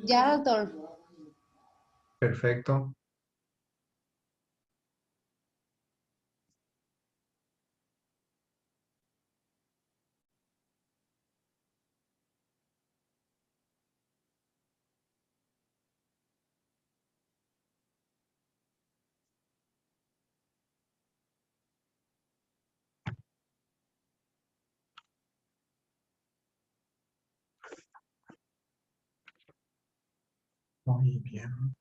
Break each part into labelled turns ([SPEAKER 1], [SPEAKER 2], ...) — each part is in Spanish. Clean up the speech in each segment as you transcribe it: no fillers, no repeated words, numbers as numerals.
[SPEAKER 1] Ya, doctor.
[SPEAKER 2] Perfecto. Muy bien.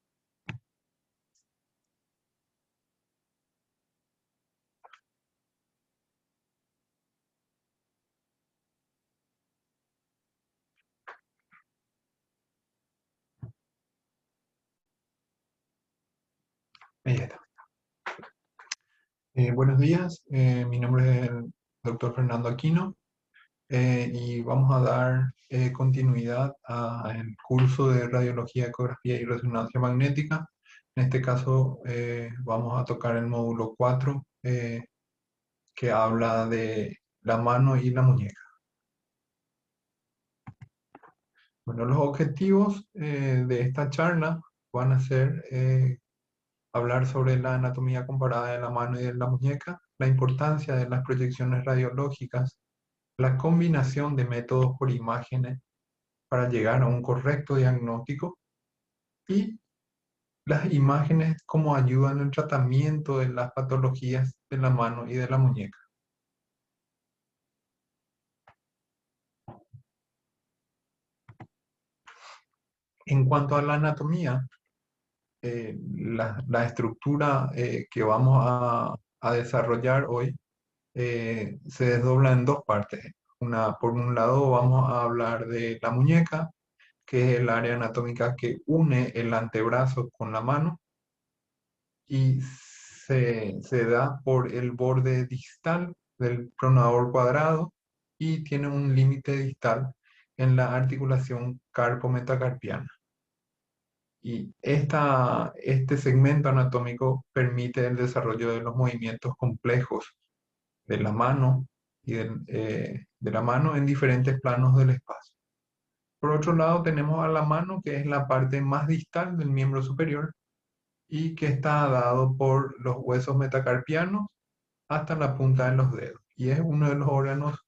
[SPEAKER 2] Ahí está. Buenos días, mi nombre es el doctor Fernando Aquino y vamos a dar continuidad al curso de radiología, ecografía y resonancia magnética. En este caso vamos a tocar el módulo 4 que habla de la mano y la muñeca. Bueno, los objetivos de esta charla van a ser hablar sobre la anatomía comparada de la mano y de la muñeca, la importancia de las proyecciones radiológicas, la combinación de métodos por imágenes para llegar a un correcto diagnóstico y las imágenes como ayudan en el tratamiento de las patologías de la mano y de la muñeca. En cuanto a la anatomía, la estructura que vamos a desarrollar hoy se desdobla en dos partes. Por un lado vamos a hablar de la muñeca, que es el área anatómica que une el antebrazo con la mano y se da por el borde distal del pronador cuadrado y tiene un límite distal en la articulación carpo-metacarpiana. Y este segmento anatómico permite el desarrollo de los movimientos complejos de la mano de la mano en diferentes planos del espacio. Por otro lado, tenemos a la mano, que es la parte más distal del miembro superior y que está dado por los huesos metacarpianos hasta la punta de los dedos. Y es uno de los órganos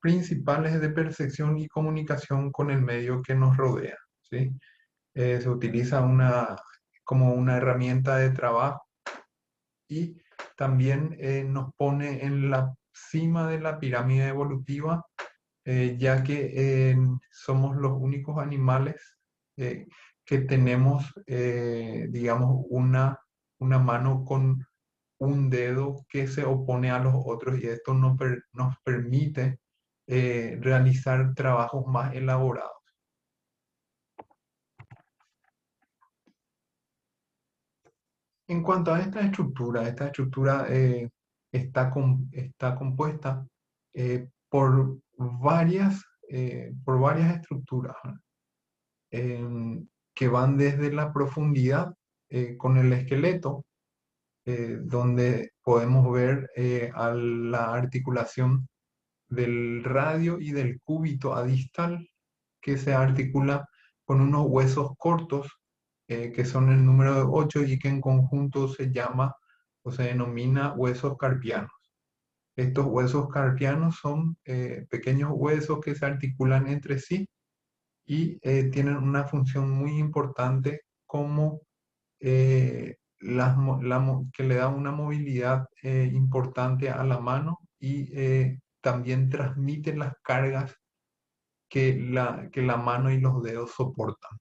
[SPEAKER 2] principales de percepción y comunicación con el medio que nos rodea, ¿sí? Se utiliza como una herramienta de trabajo y también nos pone en la cima de la pirámide evolutiva, ya que somos los únicos animales eh, que tenemos, digamos, una mano con un dedo que se opone a los otros y esto nos permite realizar trabajos más elaborados. En cuanto a esta estructura está compuesta por varias estructuras, ¿no? Que van desde la profundidad con el esqueleto, donde podemos ver a la articulación del radio y del cúbito adistal, que se articula con unos huesos cortos, que son el número de 8 y que en conjunto se llama o se denomina huesos carpianos. Estos huesos carpianos son pequeños huesos que se articulan entre sí y tienen una función muy importante como que le da una movilidad importante a la mano y también transmiten las cargas que la mano y los dedos soportan.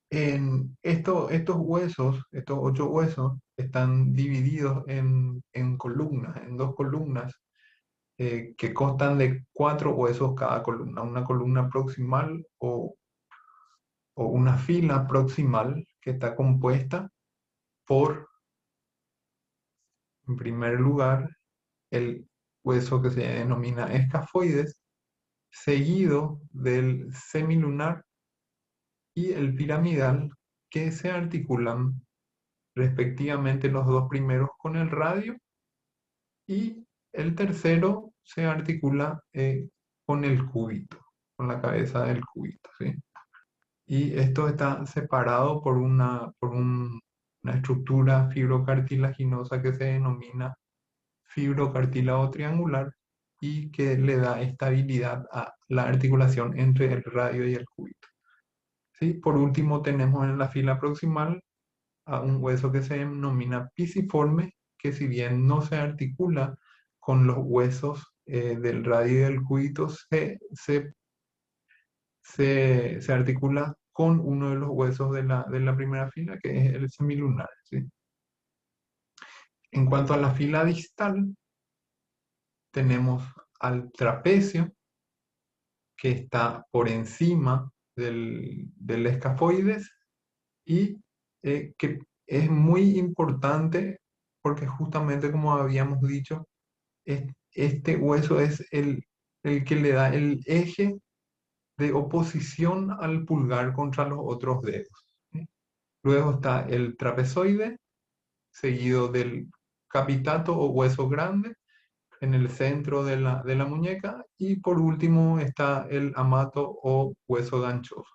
[SPEAKER 2] Estos huesos, estos 8 huesos, están divididos en columnas, en dos columnas, que constan de 4 huesos cada columna, una columna proximal o una fila proximal que está compuesta por, en primer lugar, el hueso que se denomina escafoides, seguido del semilunar y el piramidal, que se articulan respectivamente los dos primeros con el radio y el tercero se articula con el cúbito, con la cabeza del cúbito, ¿sí? y esto está separado por una estructura fibrocartilaginosa que se denomina fibrocartílago triangular y que le da estabilidad a la articulación entre el radio y el cúbito. ¿Sí? Por último, tenemos en la fila proximal a un hueso que se denomina pisiforme, que si bien no se articula con los huesos del radio y del cúbito, se articula con uno de los huesos de la primera fila, que es el semilunar. ¿Sí? En cuanto a la fila distal, tenemos al trapecio, que está por encima del escafoides y que es muy importante porque justamente como habíamos dicho, este hueso es el que le da el eje de oposición al pulgar contra los otros dedos. ¿Sí? Luego está el trapezoide, seguido del capitato o hueso grande en el centro de la muñeca y por último está el amato o hueso ganchoso.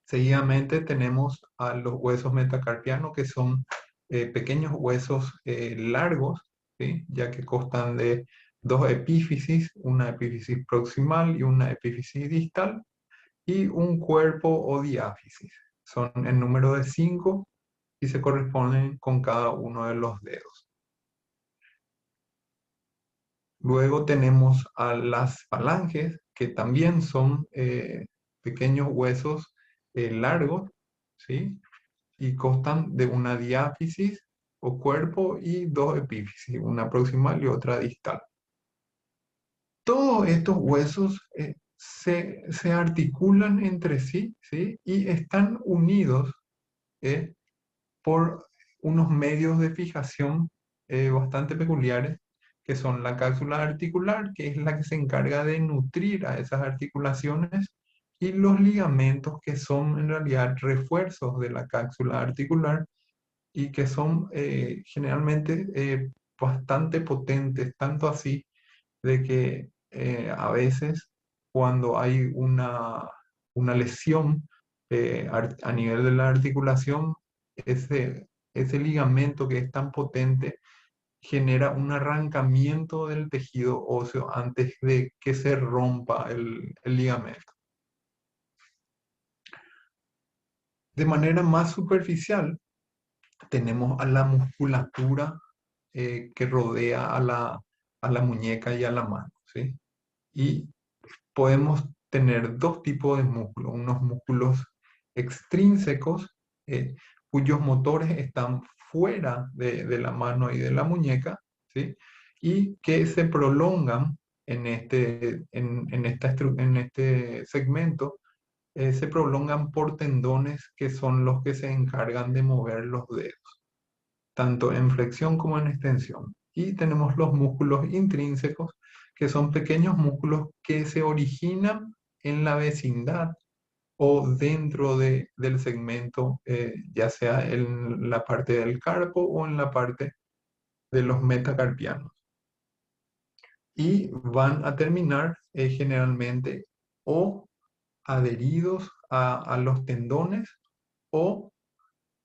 [SPEAKER 2] Seguidamente tenemos a los huesos metacarpianos, que son pequeños huesos largos, ¿sí? Ya que constan de dos epífisis, una epífisis proximal y una epífisis distal, y un cuerpo o diáfisis. Son en número de 5 y se corresponden con cada uno de los dedos. Luego tenemos a las falanges, que también son pequeños huesos largos, ¿sí? Y constan de una diáfisis o cuerpo y dos epífisis, una proximal y otra distal. Todos estos huesos se articulan entre sí, ¿sí? Y están unidos eh, por unos medios de fijación bastante peculiares, que son la cápsula articular, que es la que se encarga de nutrir a esas articulaciones, y los ligamentos, que son en realidad refuerzos de la cápsula articular y que son generalmente bastante potentes, tanto así de que a veces cuando hay una lesión a nivel de la articulación, ese ligamento que es tan potente genera un arrancamiento del tejido óseo antes de que se rompa el ligamento. De manera más superficial, tenemos a la musculatura que rodea a la muñeca y a la mano, ¿sí? Y podemos tener dos tipos de músculos, unos músculos extrínsecos, eh, cuyos motores están fuera de la mano y de la muñeca, ¿sí? Y que se prolongan en este segmento, se prolongan por tendones que son los que se encargan de mover los dedos, tanto en flexión como en extensión. Y tenemos los músculos intrínsecos, que son pequeños músculos que se originan en la vecindad o dentro del segmento, ya sea en la parte del carpo o en la parte de los metacarpianos. Y van a terminar generalmente o adheridos a los tendones o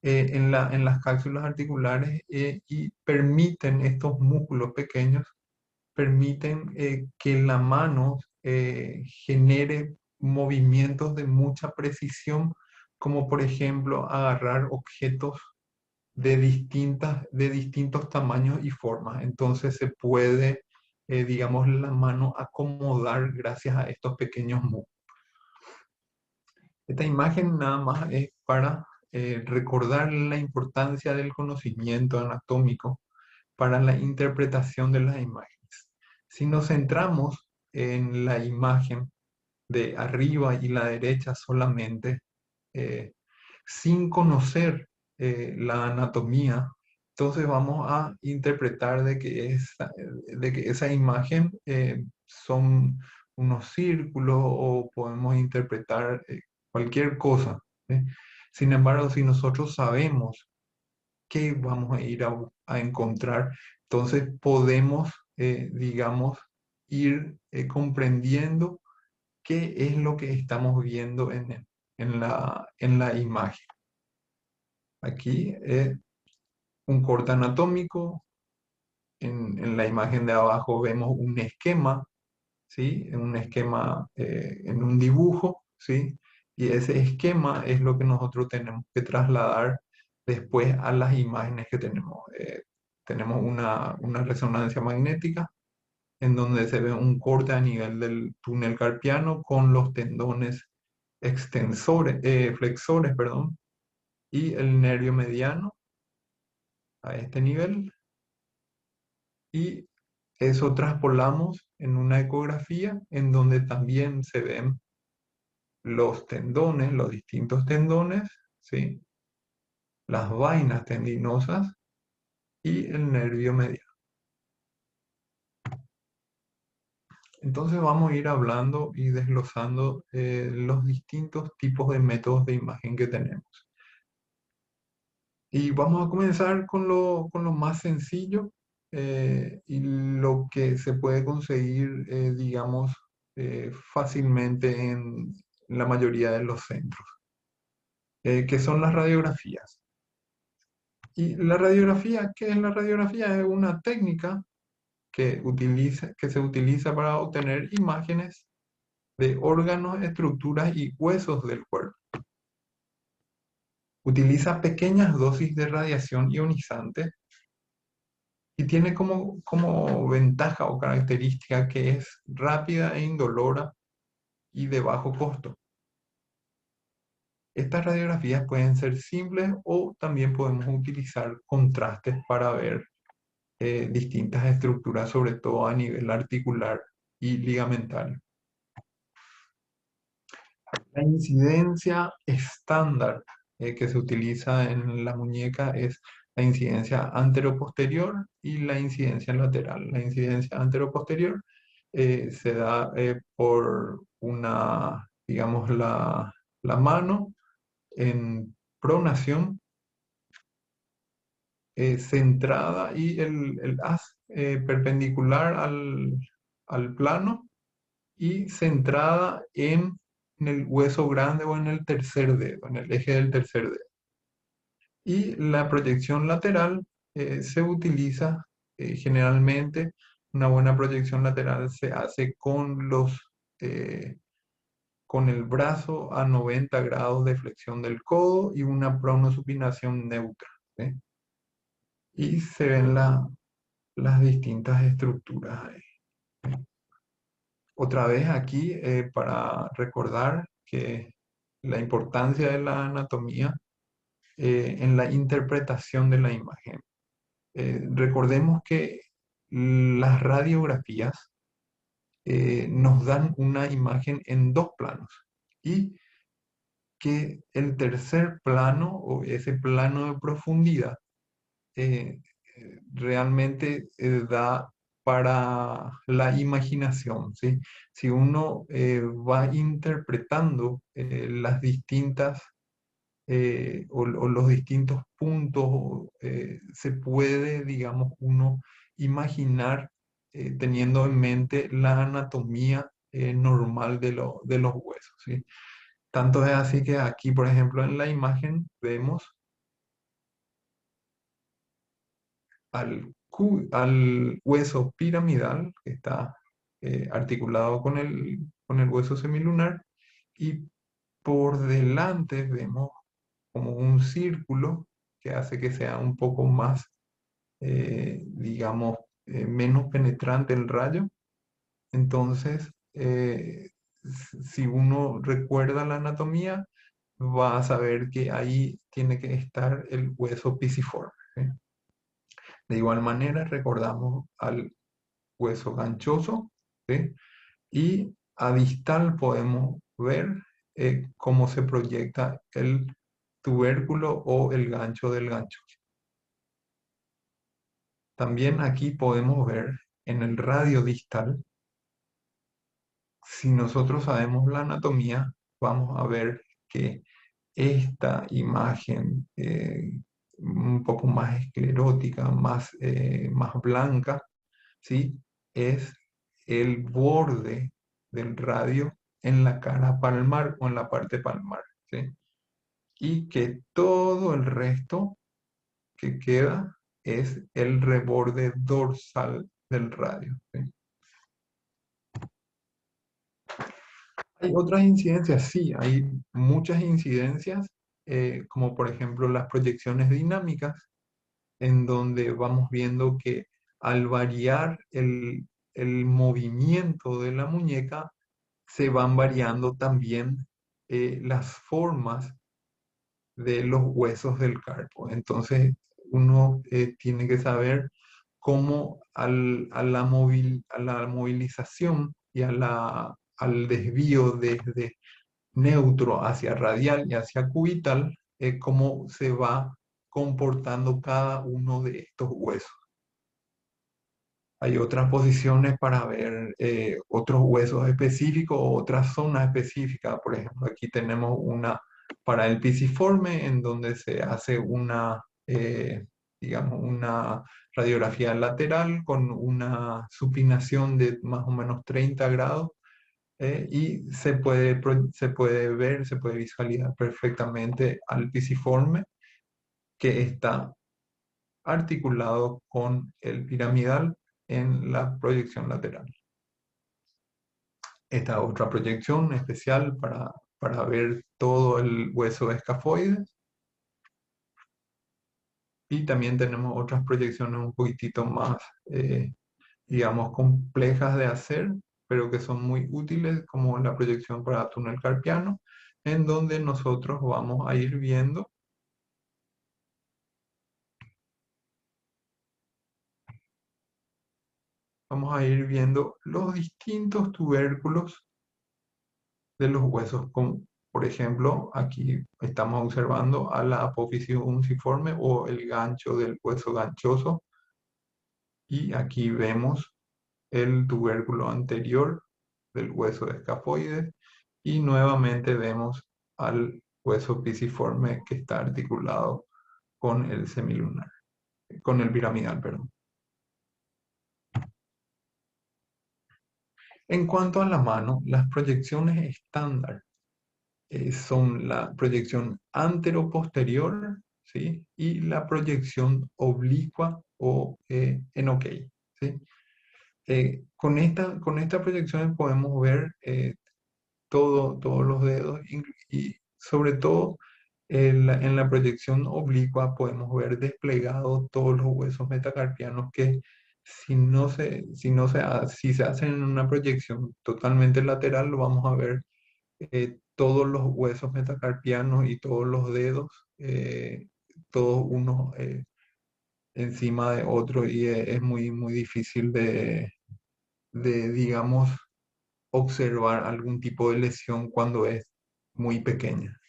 [SPEAKER 2] en las cápsulas articulares, y permiten estos músculos pequeños, permiten que la mano genere movimientos de mucha precisión, como por ejemplo agarrar objetos de distintos tamaños y formas. Entonces se puede, digamos, la mano acomodar gracias a estos pequeños músculos. Esta imagen nada más es para recordar la importancia del conocimiento anatómico para la interpretación de las imágenes. Si nos centramos en la imagen de arriba y la derecha solamente, eh, sin conocer la anatomía, entonces vamos a interpretar de que esa imagen son unos círculos o podemos interpretar cualquier cosa. ¿Sí? Sin embargo, si nosotros sabemos qué vamos a ir a encontrar, entonces podemos, digamos, ir comprendiendo qué es lo que estamos viendo en la imagen. Aquí un corte anatómico. En la imagen de abajo vemos un esquema, ¿sí? Un esquema en un dibujo, ¿sí? Y ese esquema es lo que nosotros tenemos que trasladar después a las imágenes que tenemos. Tenemos una resonancia magnética en donde se ve un corte a nivel del túnel carpiano con los tendones flexores, perdón, y el nervio mediano a este nivel. Y eso traspolamos en una ecografía en donde también se ven los tendones, los distintos tendones, ¿sí? Las vainas tendinosas y el nervio mediano. Entonces vamos a ir hablando y desglosando los distintos tipos de métodos de imagen que tenemos. Y vamos a comenzar con lo más sencillo y lo que se puede conseguir, digamos, fácilmente en la mayoría de los centros, que son las radiografías. Y la radiografía, ¿qué es la radiografía? Es una técnica que se utiliza para obtener imágenes de órganos, estructuras y huesos del cuerpo. Utiliza pequeñas dosis de radiación ionizante y tiene como ventaja o característica que es rápida e indolora y de bajo costo. Estas radiografías pueden ser simples o también podemos utilizar contrastes para ver distintas estructuras, sobre todo a nivel articular y ligamentario. La incidencia estándar que se utiliza en la muñeca es la incidencia anteroposterior y la incidencia lateral. La incidencia anteroposterior se da por digamos, la mano en pronación centrada y el haz perpendicular al plano y centrada en el hueso grande o en el tercer dedo, en el eje del tercer dedo. Y la proyección lateral se utiliza generalmente, una buena proyección lateral se hace eh, con el brazo a 90 grados de flexión del codo y una pronosupinación neutra, ¿sí? Y se ven las distintas estructuras ahí. Otra vez aquí, para recordar que la importancia de la anatomía en la interpretación de la imagen. Recordemos que las radiografías nos dan una imagen en dos planos y que el tercer plano o ese plano de profundidad realmente da para la imaginación, ¿sí? Si uno va interpretando las distintas o los distintos puntos, se puede, digamos, uno imaginar teniendo en mente la anatomía normal de los huesos, ¿sí? Tanto es así que aquí, por ejemplo, en la imagen vemos al hueso piramidal, que está articulado con el hueso semilunar, y por delante vemos como un círculo que hace que sea un poco más, digamos, menos penetrante el rayo. Entonces, si uno recuerda la anatomía, va a saber que ahí tiene que estar el hueso pisiforme, ¿sí? De igual manera, recordamos al hueso ganchoso, ¿sí? Y a distal podemos ver cómo se proyecta el tubérculo o el gancho del gancho. También aquí podemos ver en el radio distal, si nosotros sabemos la anatomía, vamos a ver que esta imagen un poco más esclerótica, más blanca, ¿sí? Es el borde del radio en la cara palmar o en la parte palmar, ¿sí? Y que todo el resto que queda es el reborde dorsal del radio, ¿sí? Hay otras incidencias, sí, hay muchas incidencias, como por ejemplo las proyecciones dinámicas, en donde vamos viendo que al variar el movimiento de la muñeca, se van variando también las formas de los huesos del carpo. Entonces, uno tiene que saber cómo a la movilización y al desvío desde neutro hacia radial y hacia cubital, cómo se va comportando cada uno de estos huesos. Hay otras posiciones para ver otros huesos específicos o otras zonas específicas. Por ejemplo, aquí tenemos una para el pisiforme en donde se hace digamos, una radiografía lateral con una supinación de más o menos 30 grados, y se puede ver, se puede visualizar perfectamente al pisiforme que está articulado con el piramidal en la proyección lateral. Esta otra proyección especial para ver todo el hueso escafoide. Y también tenemos otras proyecciones un poquitito más, digamos, complejas de hacer, pero que son muy útiles, como la proyección para túnel carpiano, en donde nosotros vamos a ir viendo los distintos tubérculos de los huesos. Por ejemplo, aquí estamos observando a la apófisis unciforme o el gancho del hueso ganchoso, y aquí vemos el tubérculo anterior del hueso escafoide, y nuevamente vemos al hueso pisiforme que está articulado con el semilunar, con el piramidal, perdón. En cuanto a la mano, las proyecciones estándar son la proyección antero-posterior, ¿sí? Y la proyección oblicua o en OK, ¿sí? Con esta proyección podemos ver todos los dedos, y sobre todo en la proyección oblicua podemos ver desplegados todos los huesos metacarpianos que si se hacen en una proyección totalmente lateral, lo vamos a ver todos los huesos metacarpianos y todos los dedos, todos unos encima de otros, y es muy difícil digamos, observar algún tipo de lesión cuando es muy pequeña.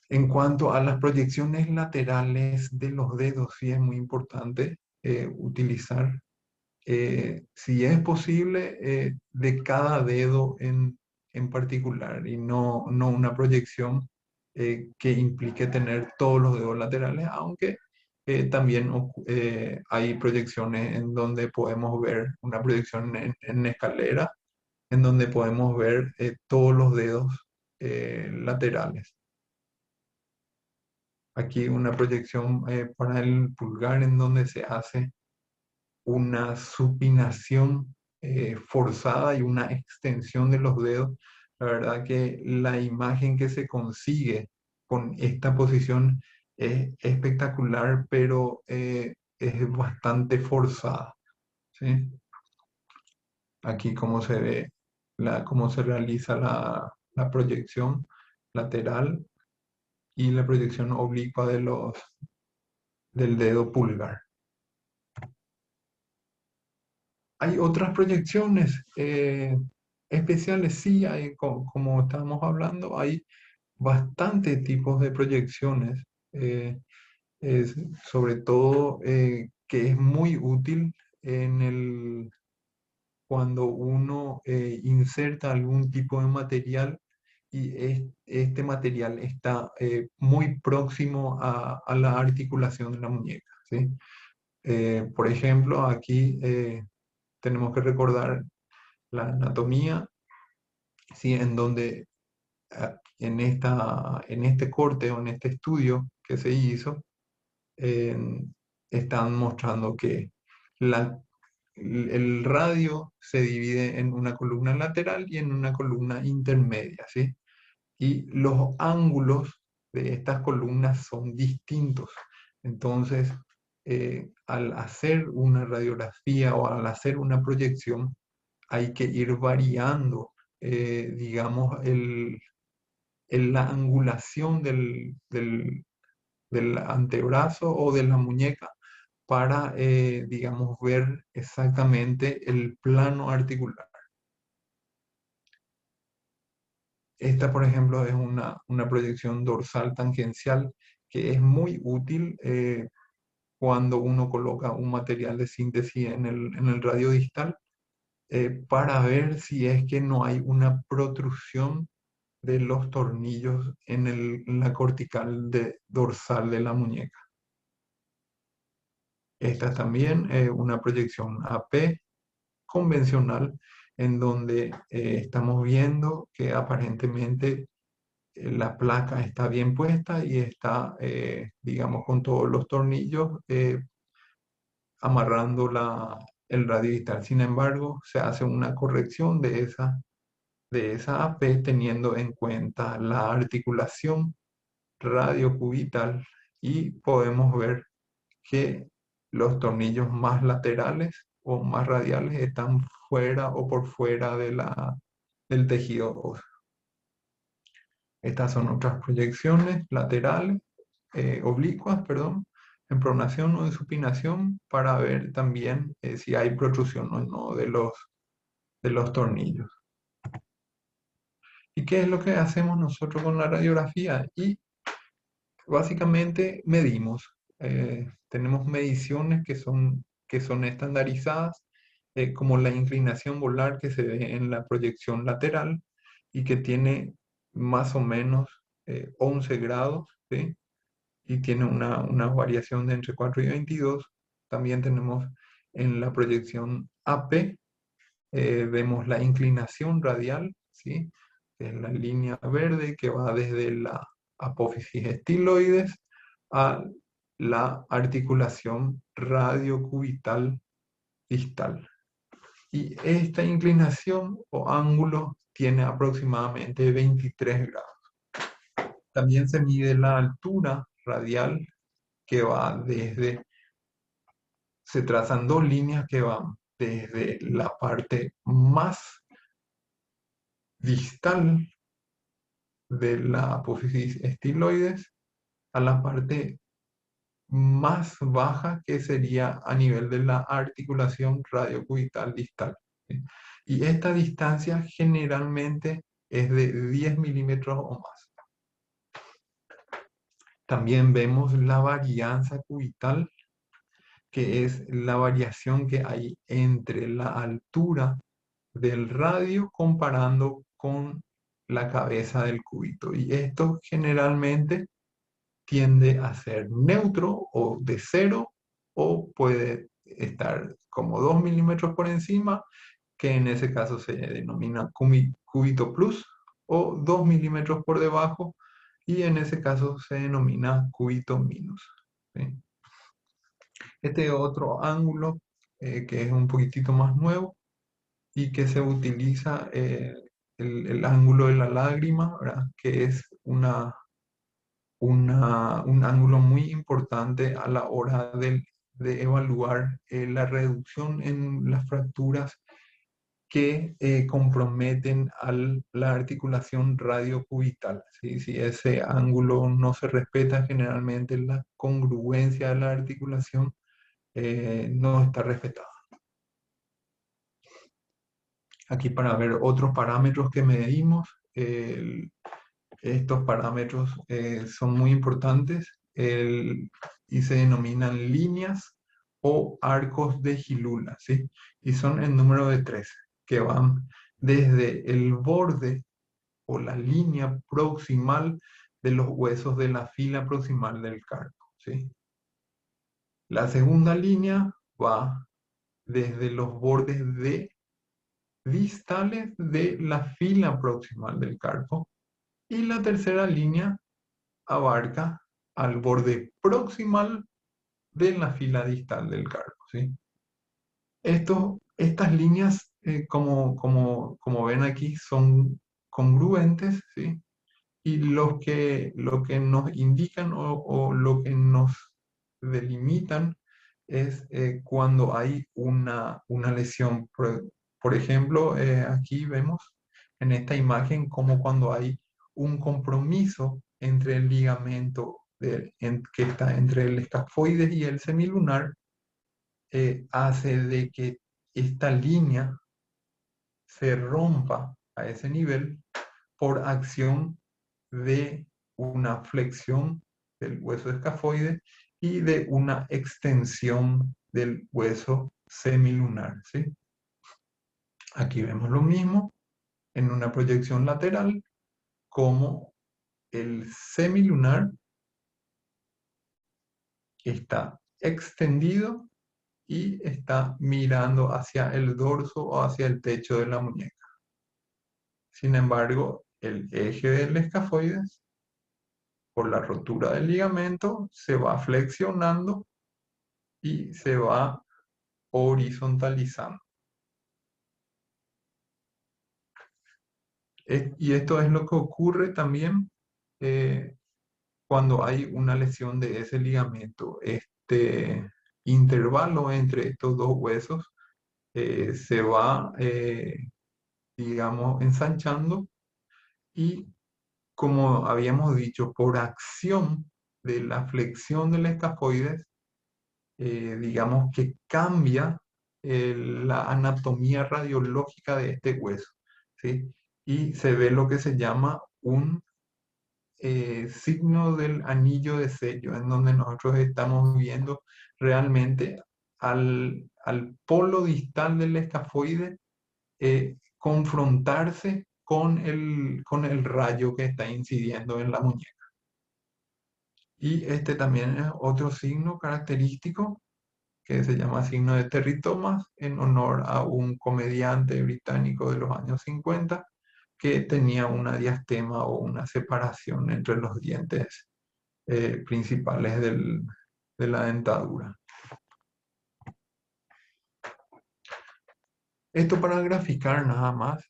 [SPEAKER 2] En cuanto a las proyecciones laterales de los dedos, sí es muy importante utilizar, si es posible, de cada dedo en particular, y no una proyección que implique tener todos los dedos laterales, aunque también hay proyecciones en donde podemos ver una proyección en escalera, en donde podemos ver todos los dedos laterales. Aquí una proyección para el pulgar en donde se hace una supinación forzada y una extensión de los dedos. La verdad que la imagen que se consigue con esta posición es espectacular, pero es bastante forzada, ¿sí? Aquí cómo se ve, cómo se realiza la proyección lateral y la proyección oblicua del dedo pulgar. Hay otras proyecciones especiales, sí, como estábamos hablando, hay bastantes tipos de proyecciones, sobre todo que es muy útil cuando uno inserta algún tipo de material y este material está muy próximo a la articulación de la muñeca, ¿sí? Por ejemplo, aquí tenemos que recordar la anatomía ¿sí? En donde en este corte o en este estudio que se hizo, eh, están mostrando que la, el radio se divide en una columna lateral y en una columna intermedia, ¿sí? Y los ángulos de estas columnas son distintos. Entonces, al hacer una radiografía o al hacer una proyección, hay que ir variando, digamos, la angulación del antebrazo o de la muñeca para, digamos, ver exactamente el plano articular. Esta, por ejemplo, es una proyección dorsal tangencial que es muy útil cuando uno coloca un material de síntesis en el radio distal para ver si es que no hay una protrusión de los tornillos en la cortical dorsal de la muñeca. Esta es también una proyección AP convencional en donde estamos viendo que aparentemente la placa está bien puesta y está, digamos, con todos los tornillos amarrando el radio distal. Sin embargo, se hace una corrección de esa AP teniendo en cuenta la articulación radiocubital y podemos ver que los tornillos más laterales o más radiales están fuera o por fuera del tejido óseo. Estas son otras proyecciones laterales, oblicuas, perdón, en pronación o en supinación para ver también si hay protrusión o no de los tornillos. ¿Y qué es lo que hacemos nosotros con la radiografía? Y básicamente medimos. Tenemos mediciones que son estandarizadas, como la inclinación volar que se ve en la proyección lateral y que tiene más o menos 11 grados, ¿sí? Y tiene una variación de entre 4 y 22. También tenemos en la proyección AP, vemos la inclinación radial, ¿sí? Que es la línea verde que va desde la apófisis estiloides a la articulación radiocubital distal. Y esta inclinación o ángulo tiene aproximadamente 23 grados. También se mide la altura radial que va se trazan dos líneas que van desde la parte más distal de la apófisis estiloides a la parte más baja que sería a nivel de la articulación radiocubital distal, ¿sí? Y esta distancia generalmente es de 10 milímetros o más. También vemos la varianza cubital, que es la variación que hay entre la altura del radio comparando con la cabeza del cúbito. Y esto generalmente tiende a ser neutro o de cero, o puede estar como 2 milímetros por encima, que en ese caso se denomina cúbito plus, o 2 milímetros por debajo, y en ese caso se denomina cúbito minus, ¿sí? Este otro ángulo que es un poquitito más nuevo y que se utiliza el ángulo de la lágrima, ¿verdad? Que es un ángulo muy importante a la hora de evaluar la reducción en las fracturas que comprometen a la articulación radiocubital, ¿sí? Si ese ángulo no se respeta, generalmente la congruencia de la articulación no está respetada. Aquí para ver otros parámetros que medimos, estos parámetros son muy importantes y se denominan líneas o arcos de Gilula, ¿sí? Y son el número de 3, que van desde el borde o la línea proximal de los huesos de la fila proximal del carpo, ¿sí? La segunda línea va desde los bordes de distales de la fila proximal del carpo. Y la tercera línea abarca al borde proximal de la fila distal del carpo, ¿sí? Estas líneas, como ven aquí, son congruentes, ¿sí? Y lo que nos indican o lo que nos delimitan es cuando hay una lesión. Por ejemplo, aquí vemos en esta imagen como cuando hay un compromiso entre el ligamento que está entre el escafoides y el semilunar, hace de que esta línea se rompa a ese nivel por acción de una flexión del hueso escafoide y de una extensión del hueso semilunar, ¿sí? Aquí vemos lo mismo en una proyección lateral, como el semilunar está extendido y está mirando hacia el dorso o hacia el techo de la muñeca. Sin embargo, el eje del escafoides, por la rotura del ligamento, se va flexionando y se va horizontalizando. Y esto es lo que ocurre también eh, cuando hay una lesión de ese ligamento. Este intervalo entre estos dos huesos se va, digamos, ensanchando, y como habíamos dicho, por acción de la flexión del escafoides, digamos que cambia la anatomía radiológica de este hueso, ¿sí? Y se ve lo que se llama un signo del anillo de sello, en donde nosotros estamos viendo realmente al polo distal del escafoide confrontarse con el rayo que está incidiendo en la muñeca. Y este también es otro signo característico que se llama signo de Terry Thomas, en honor a un comediante británico de los años 50 que tenía una diastema o una separación entre los dientes principales de la dentadura. Esto para graficar nada más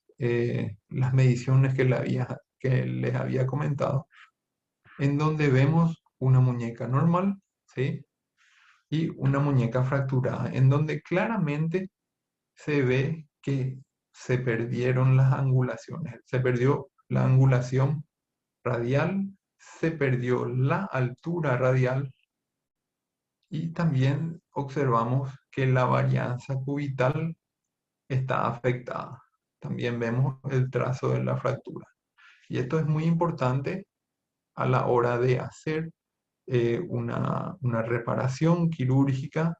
[SPEAKER 2] las mediciones que les había comentado, en donde vemos una muñeca normal, ¿sí? Y una muñeca fracturada, en donde claramente se ve que se perdieron las angulaciones. Se perdió la angulación radial, se perdió la altura radial, y también observamos que la varianza cubital está afectada. También vemos el trazo de la fractura. Y esto es muy importante a la hora de hacer una reparación quirúrgica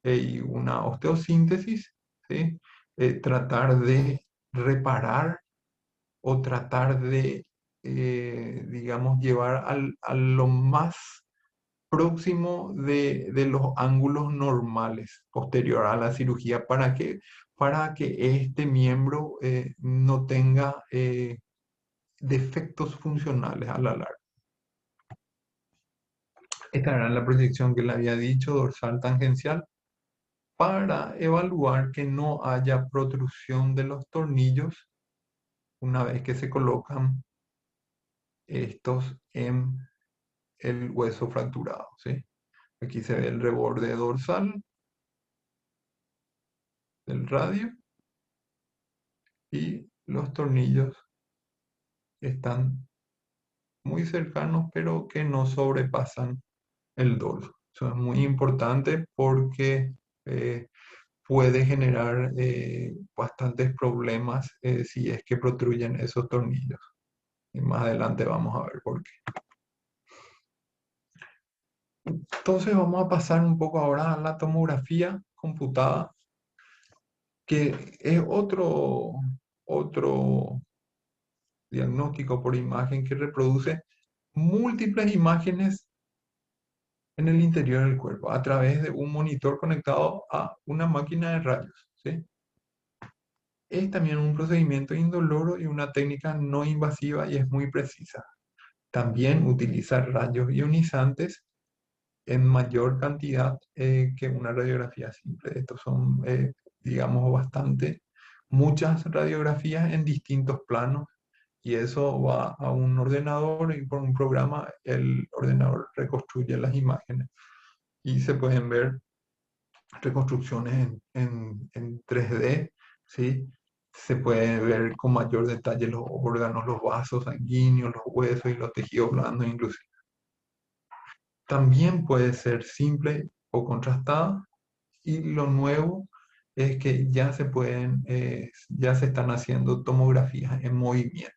[SPEAKER 2] y una osteosíntesis, ¿sí? Tratar de reparar o tratar de, digamos, llevar a lo más próximo de los ángulos normales posterior a la cirugía para que este miembro no tenga defectos funcionales a la larga. Esta era la proyección que le había dicho, dorsal tangencial, para evaluar que no haya protrusión de los tornillos una vez que se colocan estos en el hueso fracturado, ¿sí? Aquí se ve el reborde dorsal del radio y los tornillos están muy cercanos, pero que no sobrepasan el dorso. Eso es muy importante porque eh, puede generar bastantes problemas si es que protruyen esos tornillos. Y más adelante vamos a ver por qué. Entonces vamos a pasar un poco ahora a la tomografía computada, que es otro diagnóstico por imagen que reproduce múltiples imágenes en el interior del cuerpo a través de un monitor conectado a una máquina de rayos, ¿sí? Es también un procedimiento indoloro y una técnica no invasiva y es muy precisa. También utiliza rayos ionizantes en mayor cantidad que una radiografía simple. Estos son, digamos, muchas radiografías en distintos planos y eso va a un ordenador y por un programa el ordenador reconstruye las imágenes y se pueden ver reconstrucciones en 3D, ¿sí? Se puede ver con mayor detalle los órganos, los vasos sanguíneos, los huesos y los tejidos blandos inclusive. También puede ser simple o contrastada y lo nuevo es que ya se están haciendo tomografías en movimiento.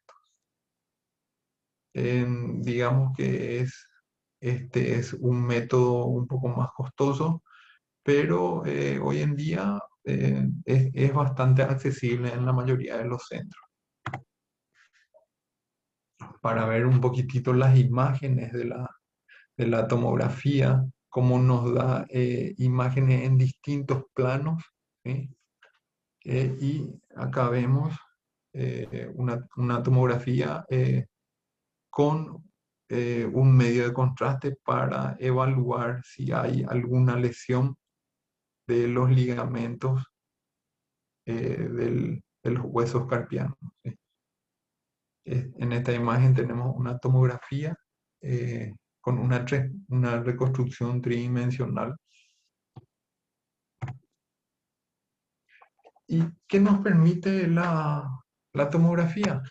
[SPEAKER 2] Digamos que este es un método un poco más costoso, pero hoy en día es bastante accesible en la mayoría de los centros. Para ver un poquitito las imágenes de la tomografía, cómo nos da imágenes en distintos planos, ¿sí? Y acá vemos una tomografía con un medio de contraste para evaluar si hay alguna lesión de los ligamentos de los huesos carpianos, ¿sí? En esta imagen tenemos una tomografía con una reconstrucción tridimensional. ¿Y qué nos permite la tomografía?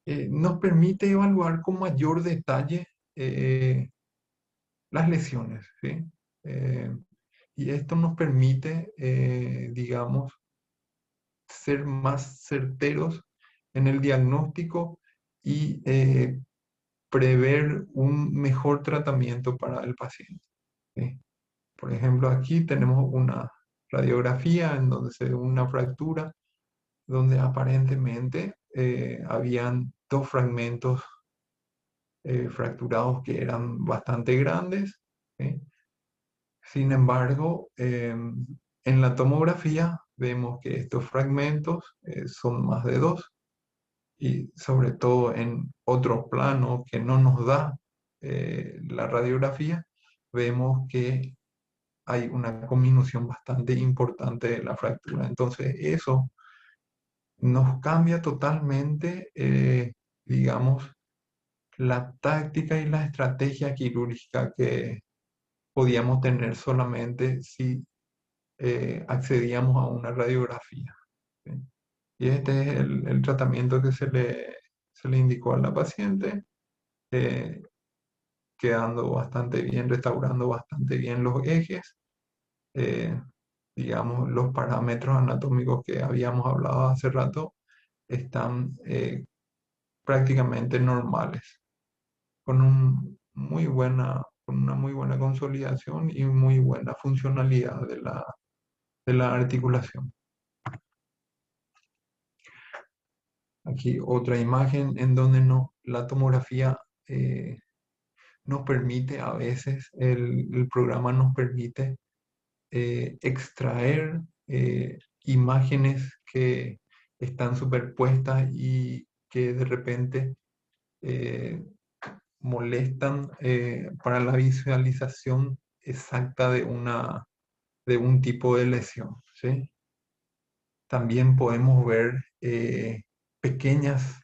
[SPEAKER 2] Nos permite evaluar con mayor detalle las lesiones, ¿sí? Eh, y esto nos permite, digamos, ser más certeros en el diagnóstico y prever un mejor tratamiento para el paciente, ¿sí? Por ejemplo, aquí tenemos una radiografía en donde se ve una fractura, donde aparentemente habían dos fragmentos fracturados que eran bastante grandes, ¿sí? Sin embargo, en la tomografía vemos que estos fragmentos son más de dos y sobre todo en otro plano que no nos da la radiografía, vemos que hay una conminución bastante importante de la fractura. Entonces, eso nos cambia totalmente, digamos, la táctica y la estrategia quirúrgica que podíamos tener solamente si accedíamos a una radiografía, ¿sí? Y este es el tratamiento que se le indicó a la paciente, eh, quedando bastante bien, restaurando bastante bien los ejes, eh, digamos, los parámetros anatómicos que habíamos hablado hace rato están prácticamente normales, con una muy buena consolidación y muy buena funcionalidad de la articulación. Aquí otra imagen en donde la tomografía nos permite, a veces el programa nos permite extraer imágenes que están superpuestas y que de repente eh, molestan para la visualización exacta de un tipo de lesión, ¿sí? También podemos ver pequeñas,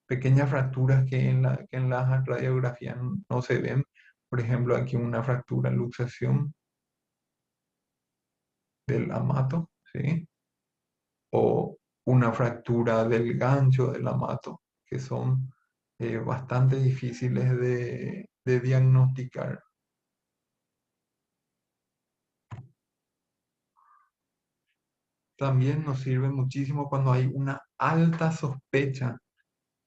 [SPEAKER 2] pequeñas fracturas que en las radiografías no se ven. Por ejemplo, aquí una fractura, luxación del amato, ¿sí? O una fractura del gancho del amato, que son bastante difíciles de diagnosticar. También nos sirve muchísimo cuando hay una alta sospecha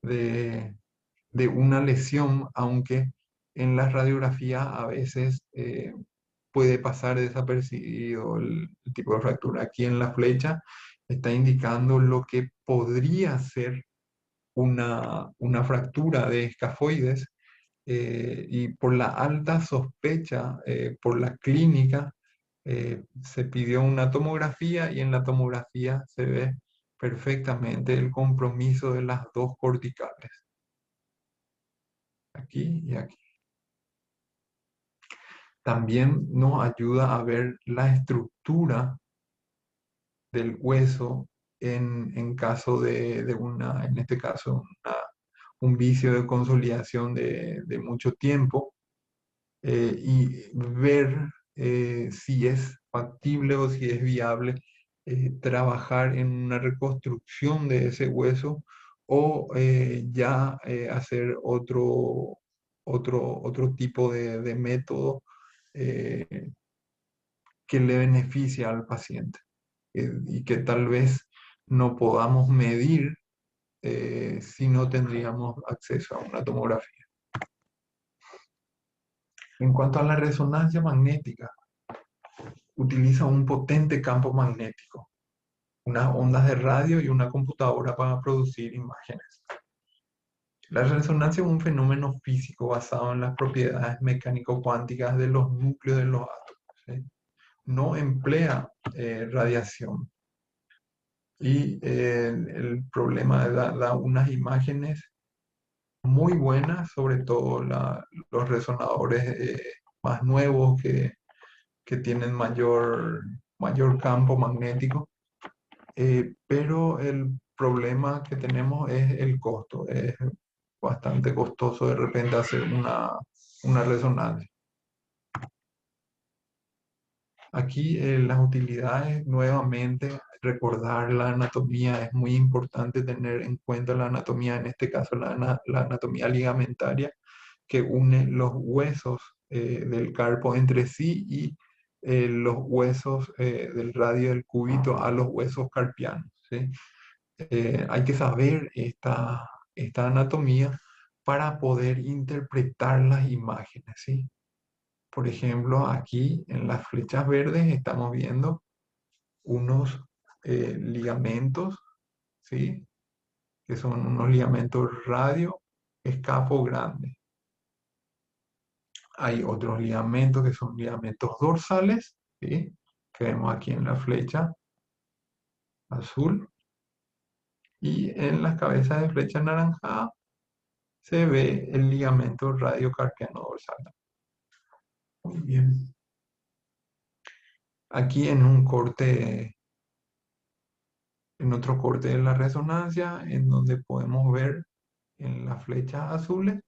[SPEAKER 2] de, de una lesión, aunque en la radiografía a veces puede pasar desapercibido el tipo de fractura. Aquí en la flecha está indicando lo que podría ser una fractura de escafoides y por la alta sospecha, por la clínica, se pidió una tomografía y en la tomografía se ve perfectamente el compromiso de las dos corticales, aquí y aquí. También nos ayuda a ver la estructura del hueso en caso de una, en este caso, un vicio de consolidación de mucho tiempo, y ver si es factible o si es viable trabajar en una reconstrucción de ese hueso o ya hacer otro tipo de método eh, que le beneficie al paciente, y que tal vez no podamos medir si no tendríamos acceso a una tomografía. En cuanto a la resonancia magnética, utiliza un potente campo magnético, unas ondas de radio y una computadora para producir imágenes. La resonancia es un fenómeno físico basado en las propiedades mecánico-cuánticas de los núcleos de los átomos, ¿sí? No emplea radiación. Y el problema da unas imágenes muy buenas, sobre todo los resonadores más nuevos que tienen mayor campo magnético, pero el problema que tenemos es el costo. Es bastante costoso de repente hacer una resonancia. Aquí las utilidades, nuevamente, recordar la anatomía, es muy importante tener en cuenta la anatomía, en este caso la anatomía ligamentaria, que une los huesos del carpo entre sí y los huesos del radio del cúbito a los huesos carpianos, ¿sí? Hay que saber esta anatomía para poder interpretar las imágenes, ¿sí? Por ejemplo, aquí en las flechas verdes estamos viendo unos ligamentos, ¿sí? Que son unos ligamentos radio escapo grandes. Hay otros ligamentos que son ligamentos dorsales, ¿sí? Que vemos aquí en la flecha azul. Y en la cabeza de flecha anaranjada se ve el ligamento radiocarpiano dorsal. Muy bien. Aquí en otro corte de la resonancia, en donde podemos ver en las flechas azules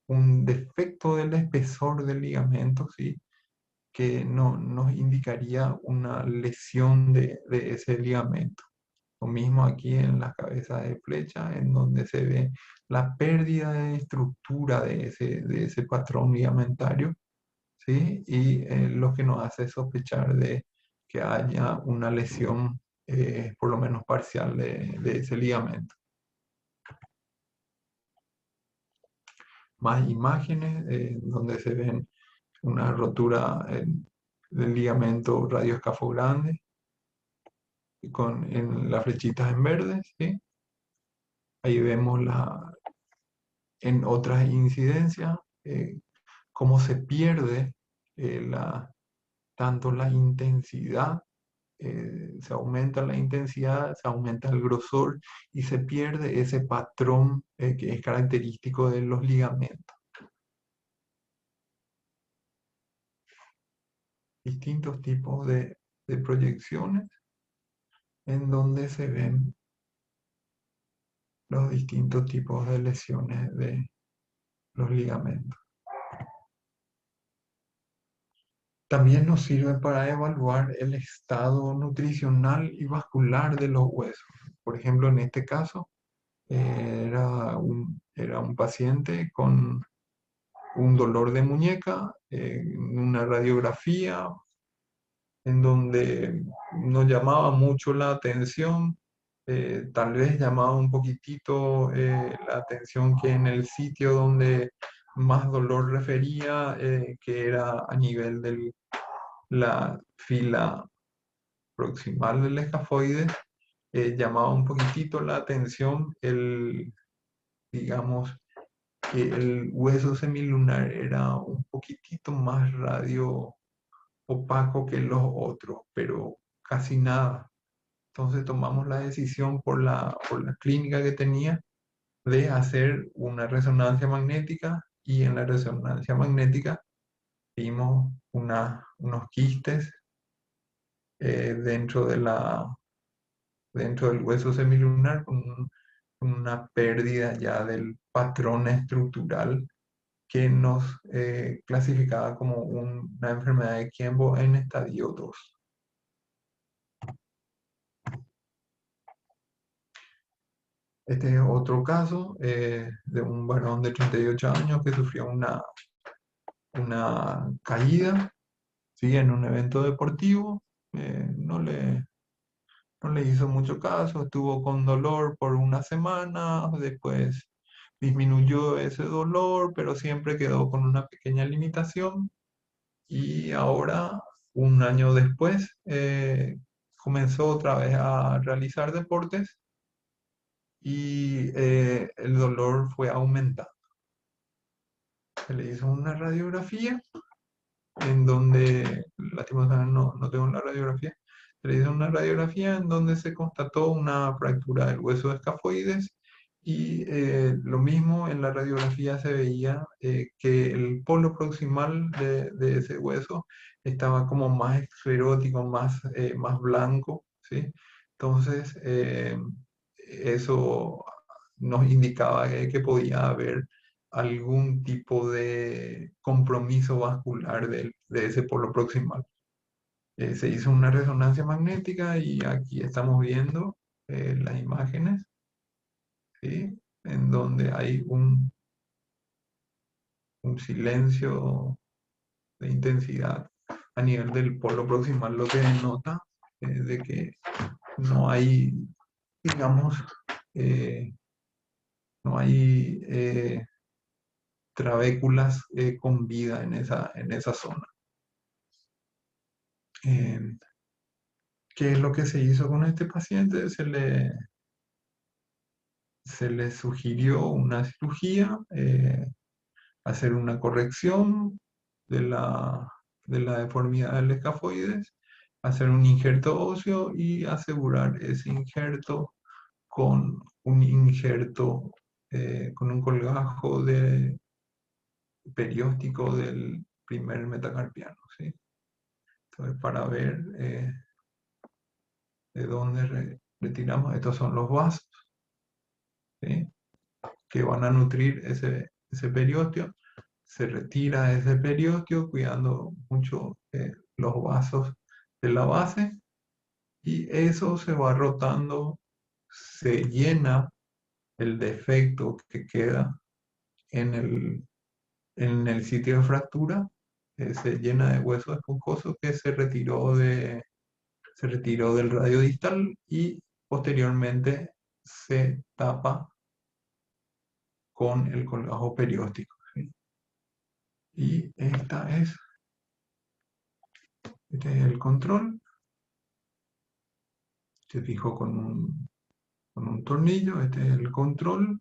[SPEAKER 2] un defecto del espesor del ligamento, ¿sí? Que no, nos indicaría una lesión de ese ligamento. Lo mismo aquí en la cabeza de flecha, en donde se ve la pérdida de estructura de ese patrón ligamentario, ¿sí? Y lo que nos hace sospechar de que haya una lesión, por lo menos parcial, de ese ligamento. Más imágenes donde se ven una rotura del ligamento radioescafo grande en las flechitas en verde, ¿sí? Ahí vemos en otras incidencias cómo se pierde tanto la intensidad, se aumenta la intensidad, se aumenta el grosor y se pierde ese patrón que es característico de los ligamentos. Distintos tipos de proyecciones en donde se ven los distintos tipos de lesiones de los ligamentos. También nos sirve para evaluar el estado nutricional y vascular de los huesos. Por ejemplo, en este caso, era un paciente con un dolor de muñeca, una radiografía en donde nos llamaba mucho la atención, tal vez llamaba un poquitito la atención que en el sitio donde más dolor refería, que era a nivel de la fila proximal del escafoide, llamaba un poquitito la atención digamos, que el hueso semilunar era un poquitito más radio opaco que los otros, pero casi nada. Entonces tomamos la decisión por la clínica que tenía de hacer una resonancia magnética, y en la resonancia magnética vimos unos quistes dentro dentro del hueso semilunar con una pérdida ya del patrón estructural que nos clasificaba como una enfermedad de Kienbo en estadio 2. Este es otro caso de un varón de 38 años que sufrió una caída, ¿sí? En un evento deportivo. No le hizo mucho caso, estuvo con dolor por una semana, después disminuyó ese dolor, pero siempre quedó con una pequeña limitación, y ahora, un año después, comenzó otra vez a realizar deportes, y el dolor fue aumentando. Se le hizo una radiografía en donde, lastimosamente no tengo la radiografía, se le hizo una radiografía en donde se constató una fractura del hueso escafoides, y lo mismo en la radiografía se veía que el polo proximal de ese hueso estaba como más esclerótico, más blanco, ¿sí? Entonces, eso nos indicaba que podía haber algún tipo de compromiso vascular de ese polo proximal. Se hizo una resonancia magnética y aquí estamos viendo las imágenes, ¿sí? En donde hay un silencio de intensidad a nivel del polo proximal, lo que denota de que no hay, digamos, eh, no hay trabéculas con vida en esa zona. Eh, ¿Qué es lo que se hizo con este paciente? Se le sugirió una cirugía, hacer una corrección de la deformidad del escafoides, hacer un injerto óseo y asegurar ese injerto con un injerto, con un colgajo perióstico del primer metacarpiano, ¿sí? Entonces, para ver de dónde retiramos, estos son los vasos, ¿sí? Que van a nutrir ese periósteo. Se retira ese periósteo cuidando mucho los vasos de la base, y eso se va rotando, se llena el defecto que queda en el sitio de fractura, se llena de hueso esponjoso que se retiró del radio distal, y posteriormente se tapa con el colgajo perióstico, ¿sí? Y este es el control. Se fijó con un tornillo. Este es el control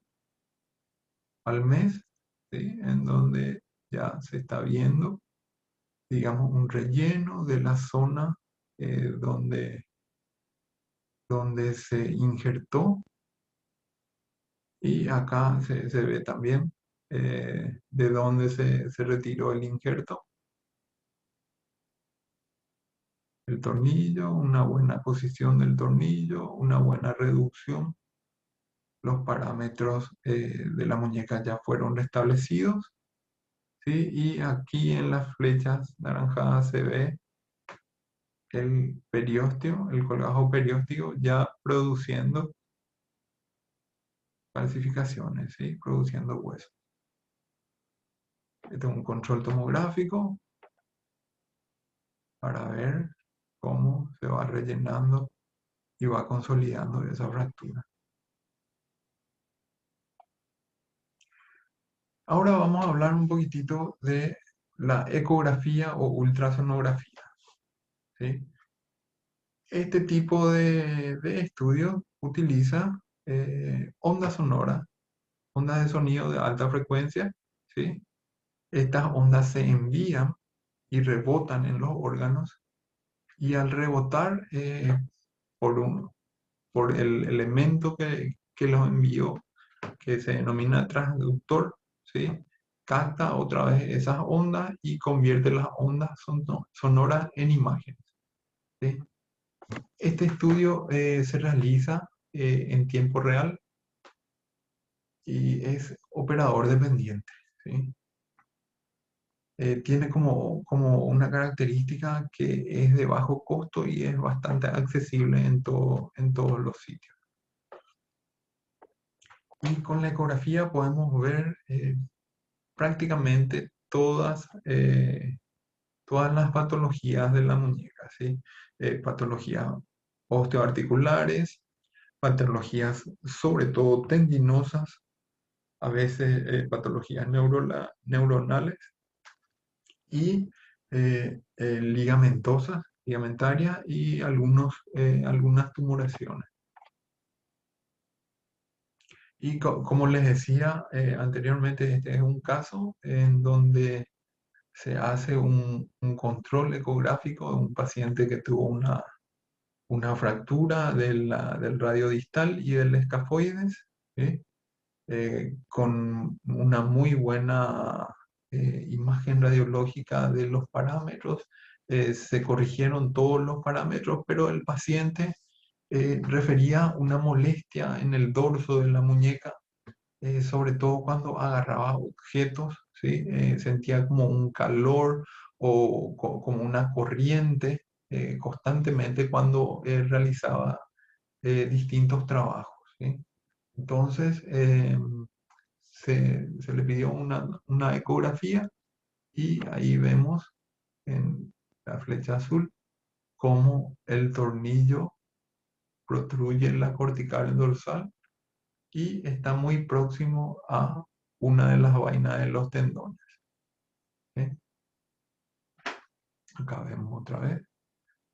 [SPEAKER 2] al mes, ¿sí? En donde ya se está viendo, digamos, un relleno de la zona donde se injertó, y acá se ve también de dónde se retiró el injerto. El tornillo, una buena posición del tornillo, una buena reducción. Los parámetros de la muñeca ya fueron restablecidos, ¿sí? Y aquí en las flechas naranjadas se ve el periósteo, el colgajo perióstico ya produciendo calcificaciones, ¿sí? Produciendo hueso. Este es un control tomográfico para ver cómo se va rellenando y va consolidando esa fractura. Ahora vamos a hablar un poquitito de la ecografía o ultrasonografía, ¿sí? Este tipo de estudio utiliza ondas sonoras, ondas de sonido de alta frecuencia, ¿sí? Estas ondas se envían y rebotan en los órganos, y al rebotar por el elemento que los envió, que se denomina transductor, ¿sí? Capta otra vez esas ondas y convierte las ondas sonoras en imágenes, ¿sí? Este estudio se realiza en tiempo real y es operador dependiente, ¿sí? Tiene como una característica que es de bajo costo y es bastante accesible en todos los sitios. Y con la ecografía podemos ver prácticamente todas las patologías de la muñeca, ¿sí? Patologías osteoarticulares, patologías sobre todo tendinosas, a veces patologías neuronales y ligamentosas, ligamentarias y algunas tumoraciones. Y como les decía anteriormente, este es un caso en donde se hace un control ecográfico de un paciente que tuvo una fractura del radio distal y del escafoides, ¿sí? Con una muy buena imagen radiológica de los parámetros. Se corrigieron todos los parámetros, pero el paciente refería una molestia en el dorso de la muñeca, sobre todo cuando agarraba objetos, ¿sí? Sentía como un calor o como una corriente constantemente cuando realizaba distintos trabajos, ¿sí? Entonces, se le pidió una ecografía y ahí vemos en la flecha azul cómo el tornillo protruye la cortical dorsal y está muy próximo a una de las vainas de los tendones, ¿sí? Acá vemos otra vez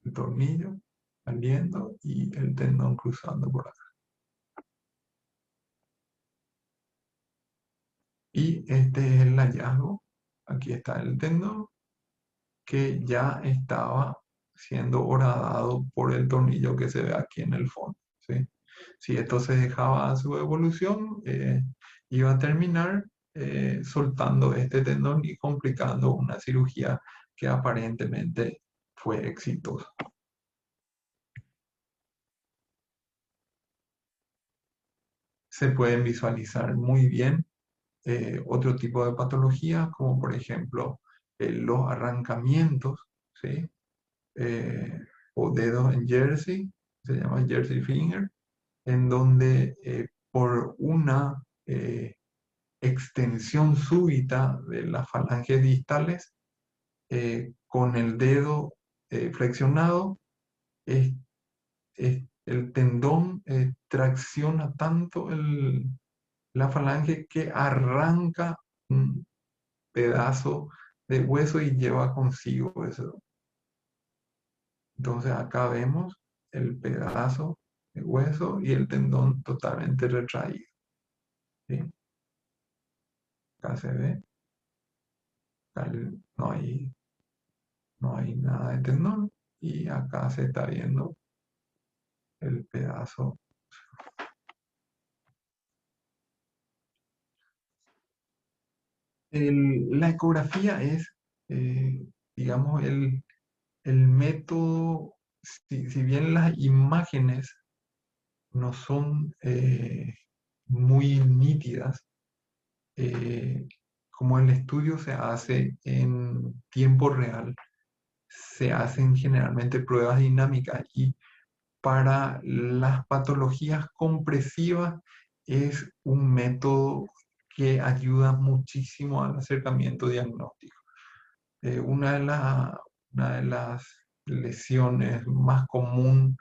[SPEAKER 2] el tornillo saliendo y el tendón cruzando por acá. Y este es el hallazgo. Aquí está el tendón que ya estaba siendo horadado por el tornillo que se ve aquí en el fondo, ¿sí? Si esto se dejaba a su evolución, iba a terminar soltando este tendón y complicando una cirugía que aparentemente fue exitosa. Se pueden visualizar muy bien otro tipo de patologías, como por ejemplo los arrancamientos, ¿sí? O dedos en jersey, se llama jersey finger, en donde por una extensión súbita de las falanges distales, con el dedo flexionado, es- el tendón tracciona tanto la falange que arranca un pedazo de hueso y lleva consigo eso. Entonces acá vemos el pedazo de hueso y el tendón totalmente retraído, ¿sí? Acá se ve, no hay nada de tendón y acá se está viendo el pedazo. La ecografía es, digamos, el método, si bien las imágenes no son muy nítidas, eh, como el estudio se hace en tiempo real, se hacen generalmente pruebas dinámicas y para las patologías compresivas es un método que ayuda muchísimo al acercamiento diagnóstico. Eh, una, de una de las lesiones más común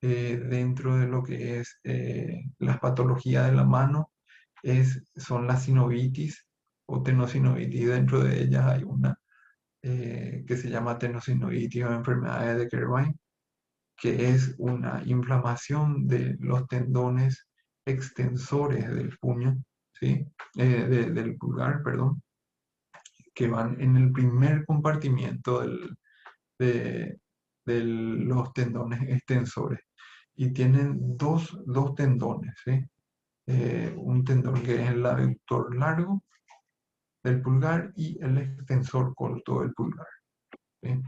[SPEAKER 2] dentro de lo que es las patologías de la mano son las sinovitis o tenosinovitis. Dentro de ellas hay una que se llama tenosinovitis o enfermedades de Kerbein, que es una inflamación de los tendones extensores del puño, ¿sí? Del pulgar, perdón, que van en el primer compartimiento de los tendones extensores. y tienen dos tendones, ¿sí? Un tendón que es el aductor largo del pulgar y el extensor corto del pulgar, ¿sí?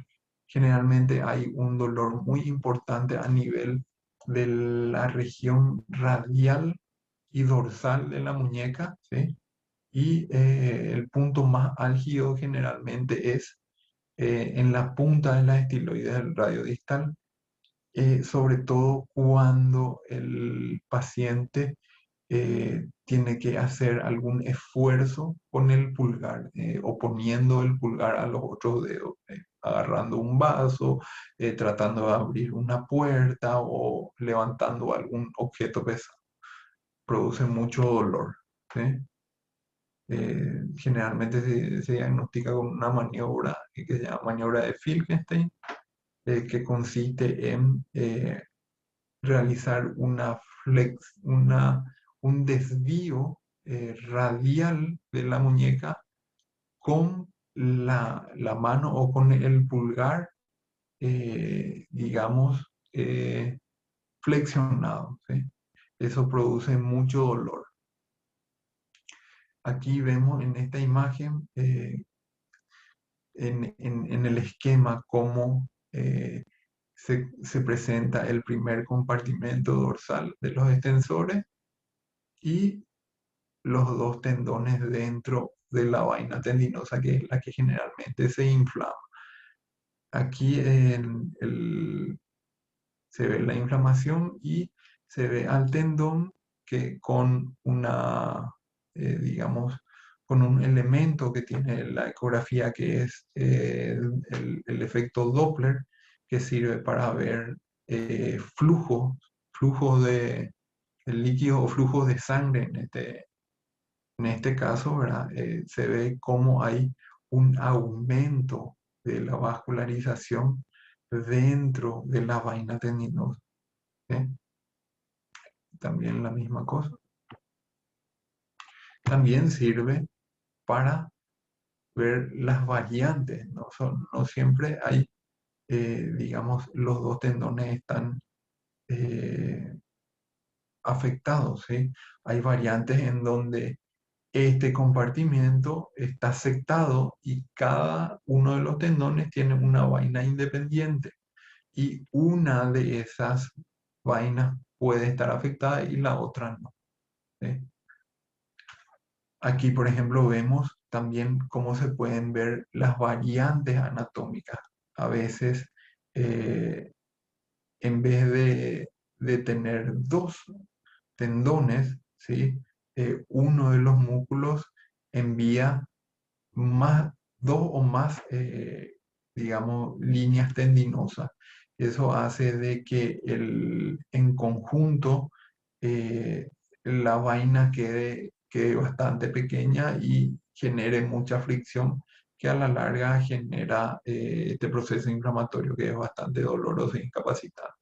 [SPEAKER 2] Generalmente hay un dolor muy importante a nivel de la región radial y dorsal de la muñeca, ¿sí? Y el punto más álgido generalmente es en la punta de la estiloides del radio distal, sobre todo cuando el paciente tiene que hacer algún esfuerzo con el pulgar o poniendo el pulgar a los otros dedos, agarrando un vaso, tratando de abrir una puerta o levantando algún objeto pesado. Produce mucho dolor, ¿sí? Generalmente se diagnostica con una maniobra que se llama maniobra de Filkenstein, que consiste en realizar un desvío radial de la muñeca con la mano o con el pulgar, digamos, flexionado, ¿sí? Eso produce mucho dolor. Aquí vemos en esta imagen, en el esquema, cómo se presenta el primer compartimento dorsal de los extensores y los dos tendones dentro de la vaina tendinosa, que es la que generalmente se inflama. Aquí se ve la inflamación y se ve al tendón que con digamos, con un elemento que tiene la ecografía, que es el efecto Doppler, que sirve para ver flujos de líquido o flujos de sangre en este caso, ¿verdad? Se ve cómo hay un aumento de la vascularización dentro de la vaina tendinosa, ¿sí? También la misma cosa. También sirve para ver las variantes, no siempre hay, digamos, los dos tendones están eh, afectados, ¿sí? Hay variantes en donde este compartimento está sectado y cada uno de los tendones tiene una vaina independiente y una de esas vainas puede estar afectada y la otra no, ¿sí? Aquí, por ejemplo, vemos también cómo se pueden ver las variantes anatómicas. A veces, eh, en vez de tener dos tendones, ¿sí? Uno de los músculos envía más, dos o más, digamos, líneas tendinosas. Eso hace de que en conjunto la vaina quede bastante pequeña y genere mucha fricción que a la larga genera este proceso inflamatorio que es bastante doloroso e incapacitante.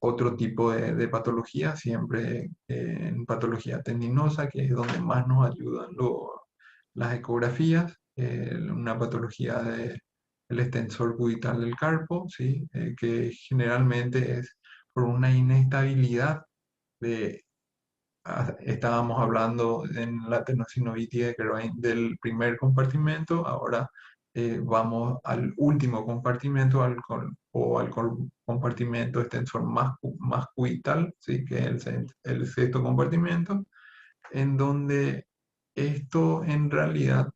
[SPEAKER 2] Otro tipo de patología, siempre en patología tendinosa, que es donde más nos ayudan las ecografías, una patología del extensor cubital del carpo, ¿sí? Que generalmente es por una inestabilidad de, estábamos hablando en la tendinosis de Groin del primer compartimento, ahora vamos al último compartimento compartimento extensor más cubital, ¿sí? Que es el sexto compartimento, en donde esto en realidad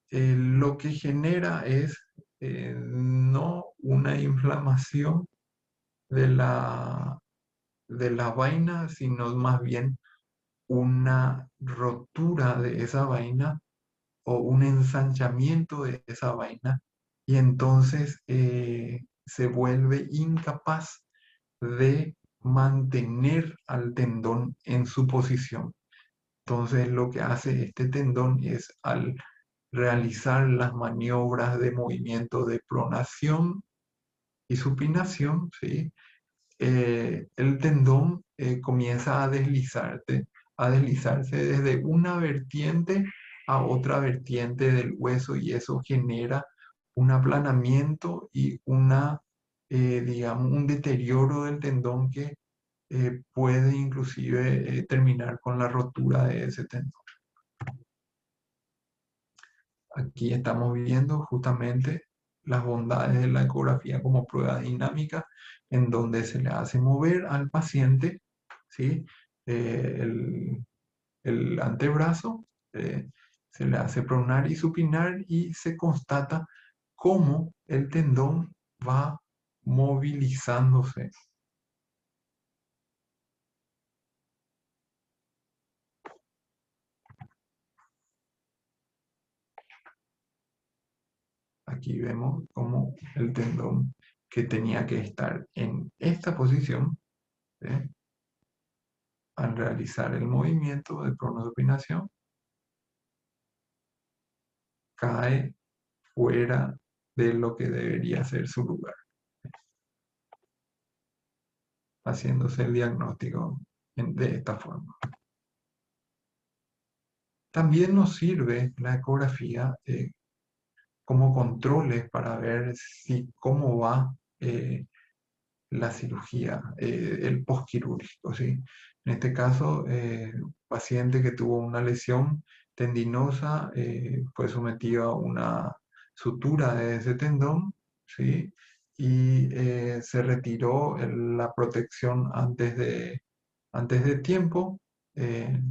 [SPEAKER 2] lo que genera es no una inflamación de la vaina, sino más bien una rotura de esa vaina o un ensanchamiento de esa vaina y entonces se vuelve incapaz de mantener al tendón en su posición. Entonces lo que hace este tendón es al realizar las maniobras de movimiento de pronación y supinación, ¿sí? El tendón comienza a deslizarse desde una vertiente a otra vertiente del hueso y eso genera un aplanamiento y una digamos, un deterioro del tendón que puede inclusive terminar con la rotura de ese tendón. Aquí estamos viendo justamente las bondades de la ecografía como prueba dinámica, en donde se le hace mover al paciente, ¿sí? Eh, el, el antebrazo, eh, se le hace pronar y supinar y se constata cómo el tendón va movilizándose. Aquí vemos cómo el tendón que tenía que estar en esta posición, ¿eh? Al realizar el movimiento de pronosupinación, cae fuera de lo que debería ser su lugar, haciéndose el diagnóstico de esta forma. También nos sirve la ecografía como controles para ver si cómo va la cirugía, el postquirúrgico, ¿sí? En este caso, paciente que tuvo una lesión tendinosa fue sometido a una sutura de ese tendón, ¿sí? Y se retiró la protección antes de tiempo, eh,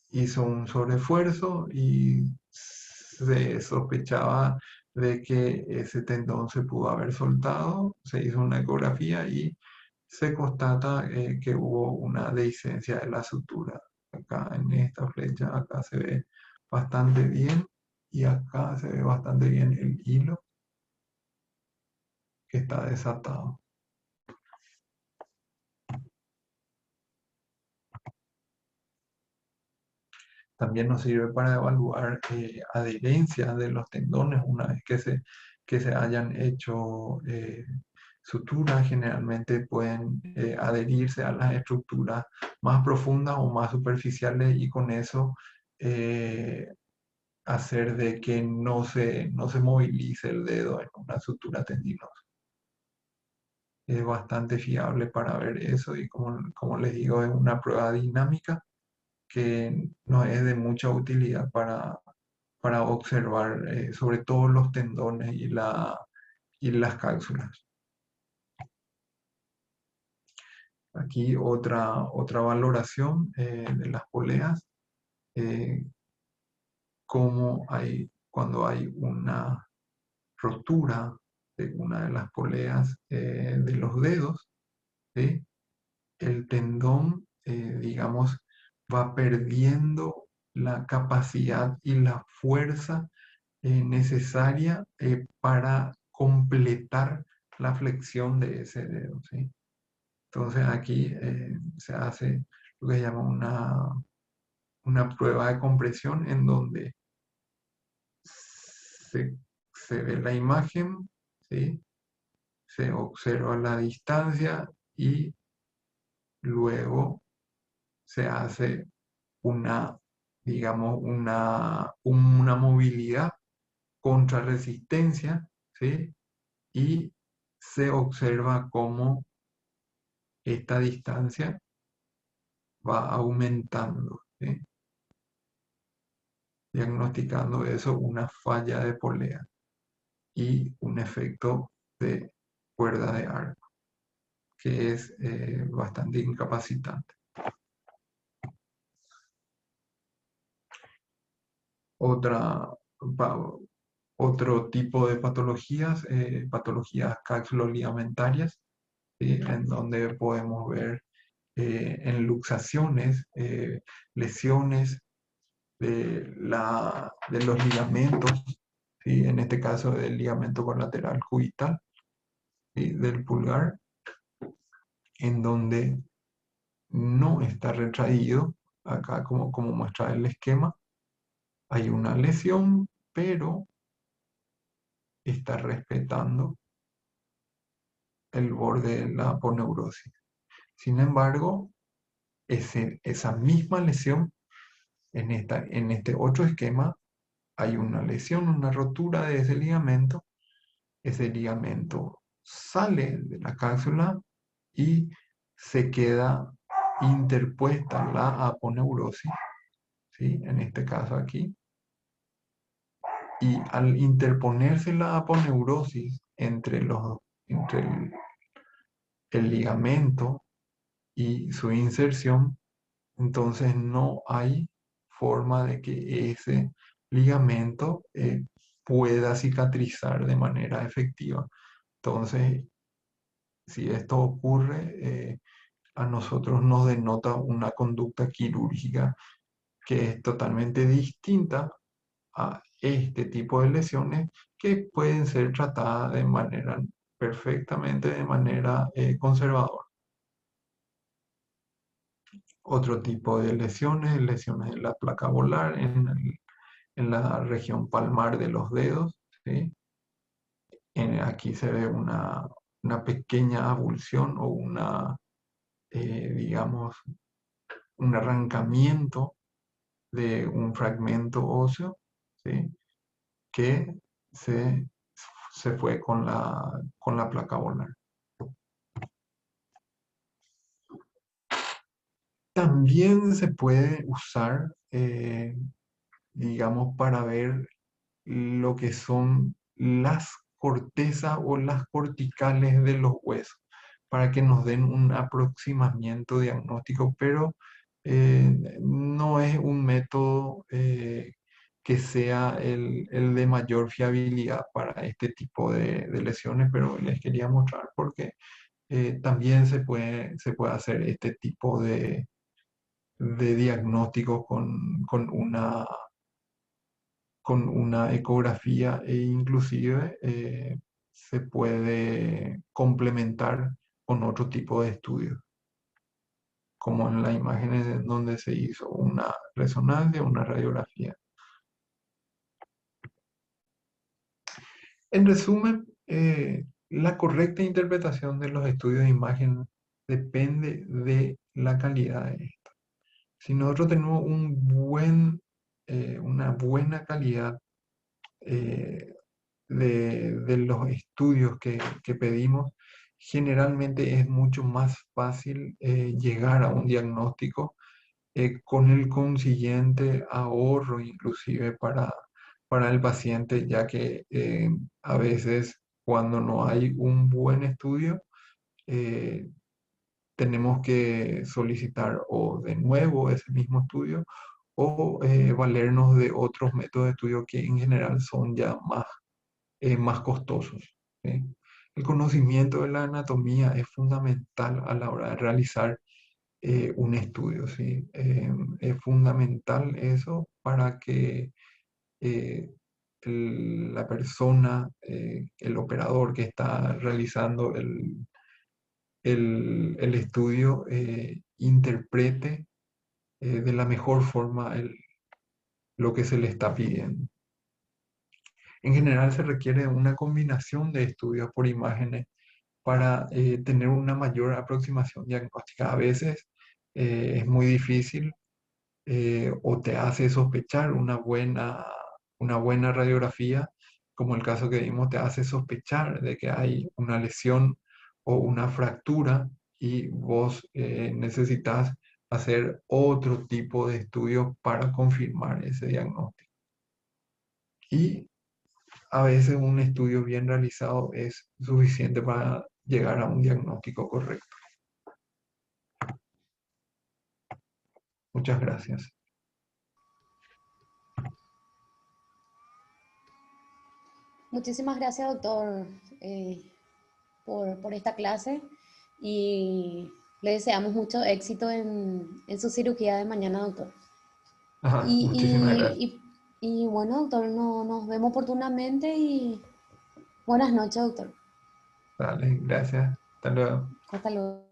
[SPEAKER 2] hizo un sobreesfuerzo y se sospechaba de que ese tendón se pudo haber soltado, se hizo una ecografía y se constata que hubo una dehiscencia de la sutura. Acá en esta flecha, acá se ve bastante bien y acá se ve bastante bien el hilo que está desatado. También nos sirve para evaluar adherencia de los tendones una vez que se hayan hecho suturas. Generalmente pueden adherirse a las estructuras más profundas o más superficiales y con eso eh, hacer de que no se movilice el dedo en una sutura tendinosa. Es bastante fiable para ver eso y como les digo, es una prueba dinámica que nos es de mucha utilidad para observar sobre todo los tendones y las cápsulas. Aquí otra valoración de las poleas, eh, cuando hay una rotura de una de las poleas de los dedos, ¿sí? El tendón, digamos, va perdiendo la capacidad y la fuerza necesaria para completar la flexión de ese dedo, ¿sí? Entonces aquí se hace lo que se llama una prueba de compresión en donde se, se ve la imagen, ¿sí? Se observa la distancia y luego se hace una, digamos, una movilidad contra resistencia, ¿sí? Y se observa cómo esta distancia va aumentando, ¿sí? Diagnosticando eso una falla de polea y un efecto de cuerda de arco, que es bastante incapacitante. Otra, pa- Otro tipo de patologías, patologías cápsulo-ligamentarias, ¿sí? En donde podemos ver en luxaciones, lesiones de los ligamentos, ¿sí? En este caso del ligamento colateral cubital, ¿sí? Del pulgar, en donde no está retraído, acá como muestra el esquema, hay una lesión, pero está respetando el borde de la aponeurosis. Sin embargo, esa misma lesión en este otro esquema hay una lesión, una rotura de ese ligamento sale de la cápsula y se queda interpuesta la aponeurosis, ¿sí? En este caso aquí. Y al interponerse la aponeurosis entre el ligamento y su inserción, entonces no hay forma de que ese ligamento pueda cicatrizar de manera efectiva. Entonces, si esto ocurre, a nosotros nos denota una conducta quirúrgica que es totalmente distinta a este tipo de lesiones que pueden ser tratadas de manera perfectamente de manera conservadora. Otro tipo de lesiones, lesiones en la placa volar, en la región palmar de los dedos, ¿sí? Aquí se ve una pequeña avulsión o digamos, un arrancamiento de un fragmento óseo, ¿sí? Que se, se fue con la placa volar. También se puede usar, digamos, para ver lo que son las cortezas o las corticales de los huesos, para que nos den un aproximamiento diagnóstico, pero no es un método que sea el de mayor fiabilidad para este tipo de lesiones, pero les quería mostrar porque también se puede hacer este tipo de diagnóstico con una ecografía e inclusive se puede complementar con otro tipo de estudios, como en las imágenes donde se hizo una resonancia, una radiografía. En resumen, la correcta interpretación de los estudios de imagen depende de la calidad de esto. Si nosotros tenemos una buena calidad eh, de los estudios que pedimos, generalmente es mucho más fácil llegar a un diagnóstico con el consiguiente ahorro inclusive para el paciente, ya que a veces cuando no hay un buen estudio, eh, tenemos que solicitar o de nuevo ese mismo estudio o valernos de otros métodos de estudio que en general son ya más costosos. ¿Sí? El conocimiento de la anatomía es fundamental a la hora de realizar un estudio. ¿Sí? Es fundamental eso para que eh, la persona, el operador que está realizando el estudio, interprete de la mejor forma lo que se le está pidiendo. En general se requiere una combinación de estudios por imágenes para tener una mayor aproximación diagnóstica. A veces es muy difícil o te hace sospechar una buena radiografía, como el caso que vimos, te hace sospechar de que hay una lesión o una fractura y vos necesitas hacer otro tipo de estudio para confirmar ese diagnóstico. Y a veces un estudio bien realizado es suficiente para llegar a un diagnóstico correcto. Muchas gracias.
[SPEAKER 1] Muchísimas gracias, doctor, por esta clase y le deseamos mucho éxito en su cirugía de mañana, doctor.
[SPEAKER 2] Ajá, muchísimas gracias.
[SPEAKER 1] Y bueno, doctor, nos vemos oportunamente y buenas noches, doctor.
[SPEAKER 2] Vale, gracias. Hasta luego.
[SPEAKER 1] Hasta luego.